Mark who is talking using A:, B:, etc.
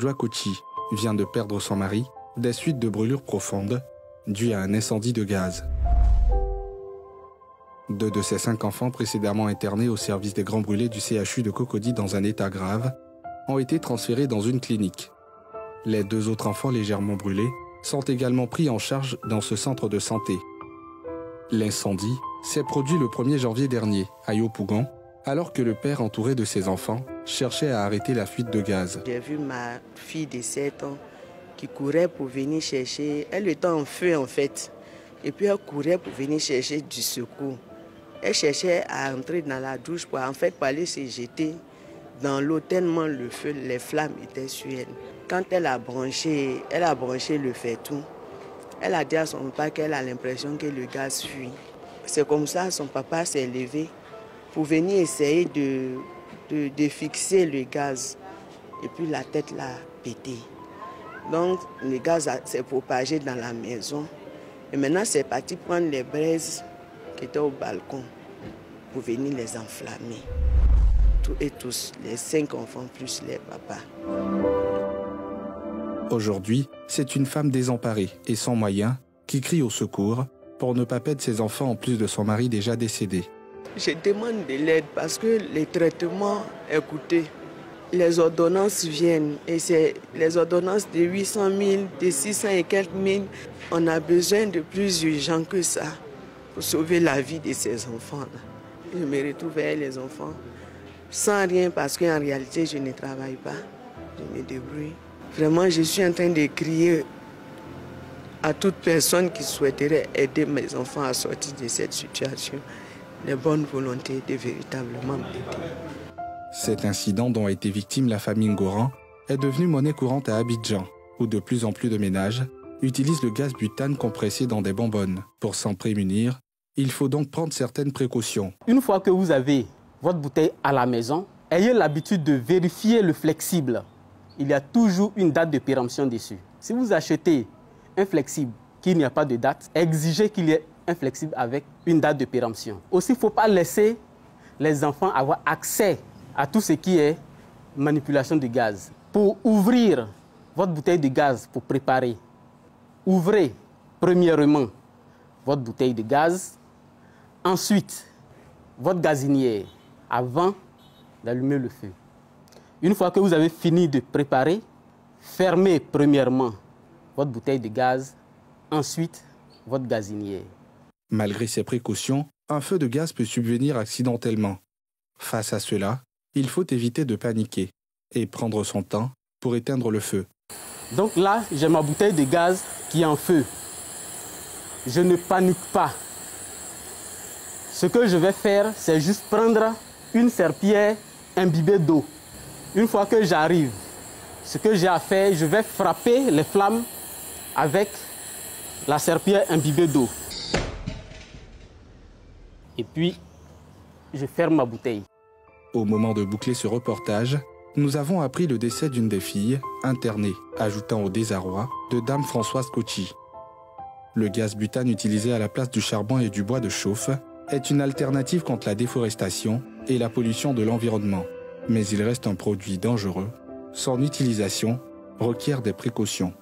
A: Joa Kochi vient de perdre son mari des suites de brûlures profondes dues à un incendie de gaz. 2 de ses 5 enfants précédemment internés au service des grands brûlés du CHU de Cocody dans un état grave ont été transférés dans une clinique. Les 2 autres enfants légèrement brûlés sont également pris en charge dans ce centre de santé. L'incendie s'est produit le 1er janvier dernier à Yopougon, alors que le père entouré de ses enfants cherchait à arrêter la fuite de gaz.
B: J'ai vu ma fille de 7 ans qui courait pour venir chercher, elle était en feu en fait, et puis elle courait pour venir chercher du secours. Elle cherchait à entrer dans la douche pour aller se jeter dans l'eau tellement le feu, les flammes étaient sur elle. Quand elle a branché le fait-tout, elle a dit à son papa qu'elle a l'impression que le gaz fuit. C'est comme ça que son papa s'est levé pour venir essayer de fixer le gaz. Et puis la tête l'a pété. Donc le gaz s'est propagé dans la maison. Et maintenant c'est parti prendre les braises qui étaient au balcon pour venir les enflammer. Tous et tous, les 5 enfants plus les papas.
A: Aujourd'hui, c'est une femme désemparée et sans moyens qui crie au secours pour ne pas perdre ses enfants en plus de son mari déjà décédé.
B: Je demande de l'aide parce que les traitements, écoutez, les ordonnances viennent et c'est les ordonnances de 800 000, de 600 et quelques mille. On a besoin de plus urgent que ça pour sauver la vie de ces enfants-là. Je me retrouve avec les enfants sans rien parce qu'en réalité, je ne travaille pas. Je me débrouille. Vraiment, je suis en train de crier à toute personne qui souhaiterait aider mes enfants à sortir de cette situation. Les bonnes volontés de véritablement m'aider.
A: Cet incident dont a été victime la famille Ngoran est devenu monnaie courante à Abidjan, où de plus en plus de ménages utilisent le gaz butane compressé dans des bonbonnes. Pour s'en prémunir, il faut donc prendre certaines précautions.
C: Une fois que vous avez votre bouteille à la maison, ayez l'habitude de vérifier le flexible. Il y a toujours une date de péremption dessus. Si vous achetez un flexible qui n'y a pas de date, exigez qu'il y ait un flexible avec une date de péremption. Aussi, il ne faut pas laisser les enfants avoir accès à tout ce qui est manipulation de gaz. Pour ouvrir votre bouteille de gaz pour préparer, ouvrez premièrement votre bouteille de gaz, ensuite votre gazinière avant d'allumer le feu. Une fois que vous avez fini de préparer, fermez premièrement votre bouteille de gaz, ensuite votre gazinière.
A: Malgré ces précautions, un feu de gaz peut subvenir accidentellement. Face à cela, il faut éviter de paniquer et prendre son temps pour éteindre le feu.
C: Donc là, j'ai ma bouteille de gaz qui est en feu. Je ne panique pas. Ce que je vais faire, c'est juste prendre une serpillière imbibée d'eau. Une fois que j'arrive, ce que j'ai à faire, je vais frapper les flammes avec la serpillière imbibée d'eau. Et puis, je ferme ma bouteille.
A: Au moment de boucler ce reportage, nous avons appris le décès d'une des filles internée, ajoutant au désarroi de Dame Françoise Kochi. Le gaz butane utilisé à la place du charbon et du bois de chauffe est une alternative contre la déforestation et la pollution de l'environnement. Mais il reste un produit dangereux. Son utilisation requiert des précautions.